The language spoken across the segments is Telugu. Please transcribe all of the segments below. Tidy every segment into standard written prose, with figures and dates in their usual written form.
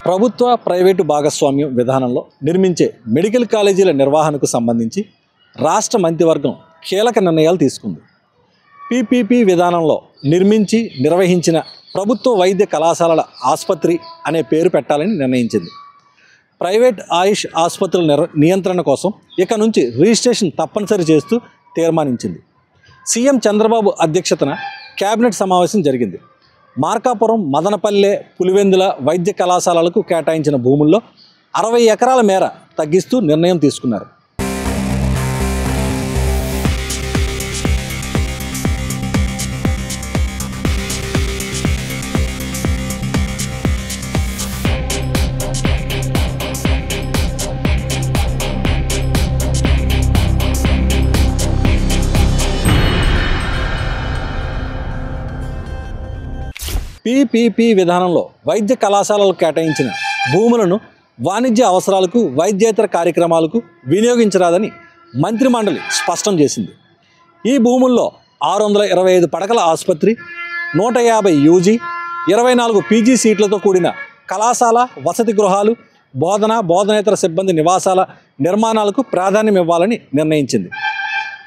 ప్రభుత్వ ప్రైవేటు భాగస్వామ్యం విధానంలో నిర్మించే మెడికల్ కాలేజీల నిర్వహణకు సంబంధించి రాష్ట్ర మంత్రివర్గం కీలక నిర్ణయాలు తీసుకుంది. పీపీపీ విధానంలో నిర్మించి నిర్వహించిన ప్రభుత్వ వైద్య కళాశాలల ఆసుపత్రి అనే పేరు పెట్టాలని నిర్ణయించింది. ప్రైవేట్ ఆయుష్ ఆసుపత్రుల నియంత్రణ కోసం ఇక నుంచి రిజిస్ట్రేషన్ తప్పనిసరి చేస్తూ తీర్మానించింది. సీఎం చంద్రబాబు అధ్యక్షతన కేబినెట్ సమావేశం జరిగింది. మార్కాపురం, మదనపల్లె, పులివెందుల వైద్య కళాశాలలకు కేటాయించిన భూముల్లో 60 ఎకరాల మేర తగ్గిస్తూ నిర్ణయం తీసుకున్నారు. పీపీపీ విధానంలో వైద్య కళాశాలలకు కేటాయించిన భూములను వాణిజ్య అవసరాలకు, వైద్యేతర కార్యక్రమాలకు వినియోగించరాదని మంత్రిమండలి స్పష్టం చేసింది. ఈ భూముల్లో 625 పడకల ఆసుపత్రి, 150 యూజీ, 24 పీజీ సీట్లతో కూడిన కళాశాల, వసతి గృహాలు, బోధనేతర సిబ్బంది నివాసాల నిర్మాణాలకు ప్రాధాన్యం ఇవ్వాలని నిర్ణయించింది.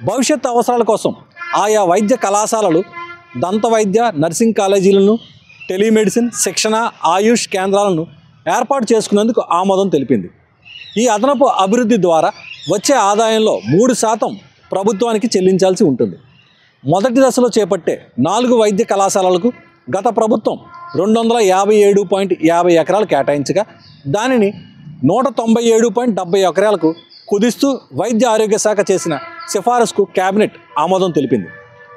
భవిష్యత్ అవసరాల కోసం ఆయా వైద్య కళాశాలలు దంత వైద్య, నర్సింగ్ కాలేజీలను, టెలిమెడిసిన్, శిక్షణ, ఆయుష్ కేంద్రాలను ఏర్పాటు చేసుకునేందుకు ఆమోదం తెలిపింది. ఈ అదనపు అభివృద్ధి ద్వారా వచ్చే ఆదాయంలో 3% ప్రభుత్వానికి చెల్లించాల్సి ఉంటుంది. మొదటి దశలో చేపట్టే 4 వైద్య కళాశాలలకు గత ప్రభుత్వం 257.50 ఎకరాలు కేటాయించగా దానిని 197.70 ఎకరాలకు కుదిస్తూ వైద్య ఆరోగ్య శాఖ చేసిన సిఫారసుకు కేబినెట్ ఆమోదం తెలిపింది.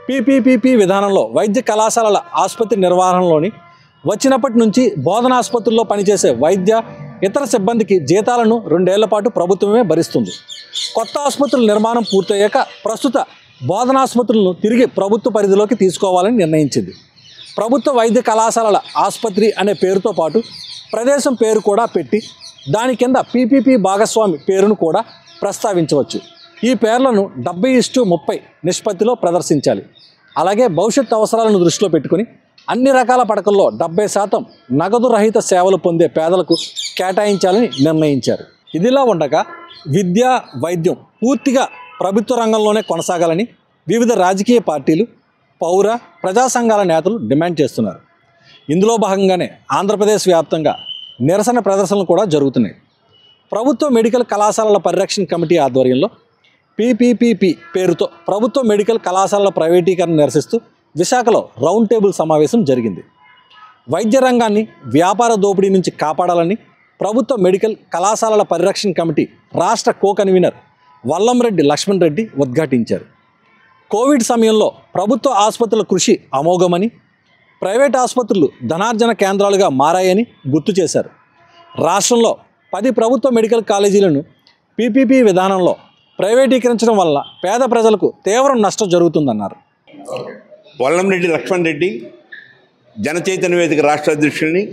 పీపీపీ విధానంలో వైద్య కళాశాలల ఆసుపత్రి నిర్వహణలోని వచ్చినప్పటి నుంచి బోధనాసుపత్రుల్లో పనిచేసే వైద్య ఇతర సిబ్బందికి జీతాలను 2 ఏళ్ల పాటు ప్రభుత్వమే భరిస్తుంది. కొత్త ఆసుపత్రుల నిర్మాణం పూర్తయ్యాక ప్రస్తుత బోధనాసుపత్రులను తిరిగి ప్రభుత్వ పరిధిలోకి తీసుకోవాలని నిర్ణయించింది. ప్రభుత్వ వైద్య కళాశాలల ఆసుపత్రి అనే పేరుతో పాటు ప్రదేశం పేరు కూడా పెట్టి దాని కింద పీపీపీ భాగస్వామి పేరును కూడా ప్రస్తావించవచ్చు. ఈ పేర్లను 70:30 నిష్పత్తిలో ప్రదర్శించాలి. అలాగే భవిష్యత్ అవసరాలను దృష్టిలో పెట్టుకుని అన్ని రకాల పడకల్లో 70% నగదు రహిత సేవలు పొందే పేదలకు కేటాయించాలని నిర్ణయించారు. ఇదిలా ఉండగా విద్య, వైద్యం పూర్తిగా ప్రభుత్వ రంగంలోనే కొనసాగాలని వివిధ రాజకీయ పార్టీలు, పౌర, ప్రజా సంఘాల నేతలు డిమాండ్ చేస్తున్నారు. ఇందులో భాగంగానే ఆంధ్రప్రదేశ్ వ్యాప్తంగా నిరసన ప్రదర్శనలు కూడా జరుగుతున్నాయి. ప్రభుత్వ మెడికల్ కళాశాలల పరిరక్షణ కమిటీ ఆధ్వర్యంలో పీపీపీ పేరుతో ప్రభుత్వ మెడికల్ కళాశాలల ప్రైవేటీకరణ నిరసిస్తూ విశాఖలో రౌండ్ టేబుల్ సమావేశం జరిగింది. వైద్య రంగాన్ని వ్యాపార దోపిడీ నుంచి కాపాడాలని ప్రభుత్వ మెడికల్ కళాశాలల పరిరక్షణ కమిటీ రాష్ట్ర కో-కన్వీనర్ వల్లంరెడ్డి లక్ష్మణ్ రెడ్డి ఉద్ఘాటించారు. కోవిడ్ సమయంలో ప్రభుత్వ ఆసుపత్రుల కృషి అమోఘమని, ప్రైవేట్ ఆసుపత్రులు ధనార్జన కేంద్రాలుగా మారాయని గుర్తు చేశారు. రాష్ట్రంలో 10 ప్రభుత్వ మెడికల్ కాలేజీలను పీపీపీ విధానంలో ప్రైవేటీకరించడం వల్ల పేద ప్రజలకు తీవ్ర నష్టం జరుగుతుందన్నారు. వల్లంరెడ్డి లక్ష్మణ్ రెడ్డి, జనచైతన్య వేదిక రాష్ట్ర అధ్యక్షుడిని,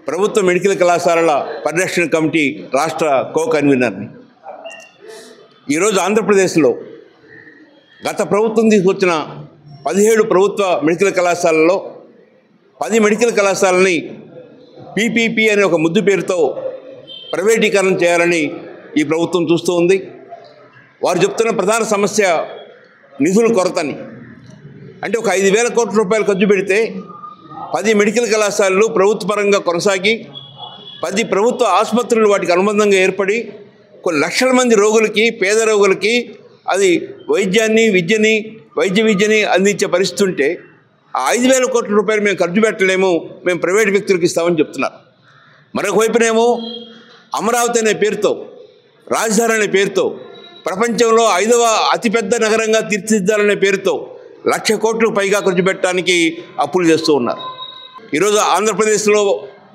ప్రభుత్వ మెడికల్ కళాశాలల పరిరక్షణ కమిటీ రాష్ట్ర కో-కన్వీనర్ని. ఈరోజు ఆంధ్రప్రదేశ్లో గత ప్రభుత్వం తీసుకొచ్చిన 17 ప్రభుత్వ మెడికల్ కళాశాలల్లో 10 మెడికల్ కళాశాలని పీపీపీ అనే ఒక ముద్దు పేరుతో ప్రైవేటీకరణ చేయాలని ఈ ప్రభుత్వం చూస్తూ ఉంది. వారు చెప్తున్న ప్రధాన సమస్య నిధుల కొరతని. అంటే ఒక 5,000 కోట్ల రూపాయలు ఖర్చు పెడితే 10 మెడికల్ కళాశాలలు ప్రభుత్వ పరంగా కొనసాగి 10 ప్రభుత్వ ఆసుపత్రులు వాటికి అనుబంధంగా ఏర్పడి కొన్ని లక్షల మంది రోగులకి, పేద రోగులకి అది వైద్య విద్యని అందించే పరిస్థితి ఉంటే ఆ 5,000 కోట్ల రూపాయలు మేము ఖర్చు పెట్టలేము, మేము ప్రైవేట్ వ్యక్తులకు ఇస్తామని చెప్తున్నారు. మరొక వైపునేమో అమరావతి అనే పేరుతో, రాజధాని అనే పేరుతో, ప్రపంచంలో 5వ అతిపెద్ద నగరంగా తీర్చిదిద్దాలనే పేరుతో 1,00,000 కోట్లకు పైగా ఖర్చు పెట్టడానికి అప్పులు చేస్తూ ఉన్నారు. ఈరోజు ఆంధ్రప్రదేశ్లో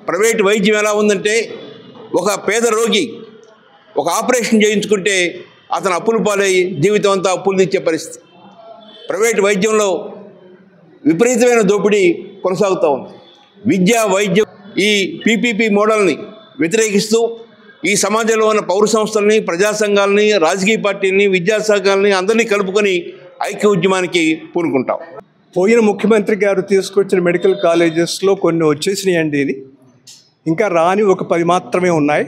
ప్రైవేట్ వైద్యం ఎలా ఉందంటే ఒక పేద రోగి ఒక ఆపరేషన్ చేయించుకుంటే అతను అప్పులు పాలై జీవితం అంతా అప్పులు తెచ్చే పరిస్థితి. ప్రైవేట్ వైద్యంలో విపరీతమైన దోపిడీ కొనసాగుతూ ఉంది. విద్య, వైద్యం ఈ పీపీపీ మోడల్ని వ్యతిరేకిస్తూ ఈ సమాజంలో ఉన్న పౌర సంస్థల్ని, ప్రజా సంఘాలని, రాజకీయ పార్టీలని, విద్యాశాఖల్ని అందరినీ కలుపుకొని ఐక్య ఉద్యమానికి పూనుకుంటాం. పోయిన ముఖ్యమంత్రి గారు తీసుకొచ్చిన మెడికల్ కాలేజెస్లో కొన్ని వచ్చేసినాయండి. ఇంకా రాని ఒక 10 మాత్రమే ఉన్నాయి.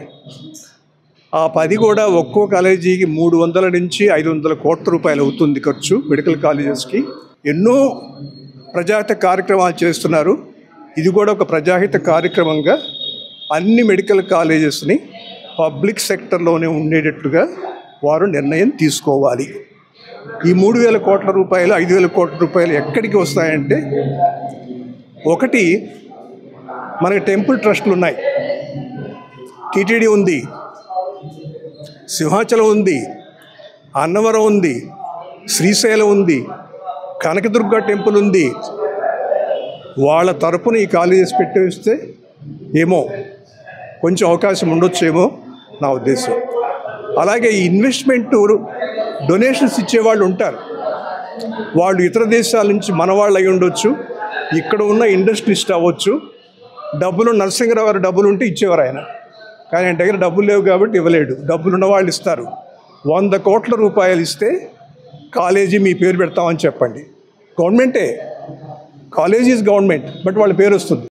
ఆ 10 కూడా ఒక్కో కాలేజీకి 300 నుంచి 500 కోట్ల రూపాయలు అవుతుంది ఖర్చు మెడికల్ కాలేజెస్కి. ఎన్నో ప్రజాహిత కార్యక్రమాలు చేస్తున్నారు. ఇది కూడా ఒక ప్రజాహిత కార్యక్రమంగా అన్ని మెడికల్ కాలేజెస్ని పబ్లిక్ సెక్టర్లోనే ఉండేటట్లుగా వారు నిర్ణయం తీసుకోవాలి. ఈ 3,000 కోట్ల రూపాయలు 5,000 కోట్ల రూపాయలు ఎక్కడికి వస్తాయంటే, ఒకటి మనకి టెంపుల్ ట్రస్టులు ఉన్నాయి, టీటీడీ ఉంది, సింహాచలం ఉంది, అన్నవరం ఉంది, శ్రీశైలం ఉంది, కనకదుర్గ టెంపుల్ ఉంది. వాళ్ళ తరపున ఈ కాలేజెస్ పెట్టేస్తే ఏమో కొంచెం అవకాశం ఉండొచ్చేమో నా ఉద్దేశం. అలాగే ఈ ఇన్వెస్ట్మెంట్ డొనేషన్స్ ఇచ్చేవాళ్ళు ఉంటారు. వాళ్ళు ఇతర దేశాల నుంచి మన వాళ్ళు అయి ఉండొచ్చు, ఇక్కడ ఉన్న ఇండస్ట్రీస్ట్ అవ్వచ్చు. డబ్బులు నరసింహరావు గారు డబ్బులు ఉంటే ఇచ్చేవారు ఆయన, కానీ ఆయన దగ్గర డబ్బులు లేవు కాబట్టి ఇవ్వలేడు. డబ్బులు ఉన్న వాళ్ళు ఇస్తారు. 100 కోట్ల రూపాయలు ఇస్తే కాలేజీ మీ పేరు పెడతామని చెప్పండి. గవర్నమెంటే, కాలేజీ ఈజ్ గవర్నమెంట్, బట్ వాళ్ళ పేరు వస్తుంది.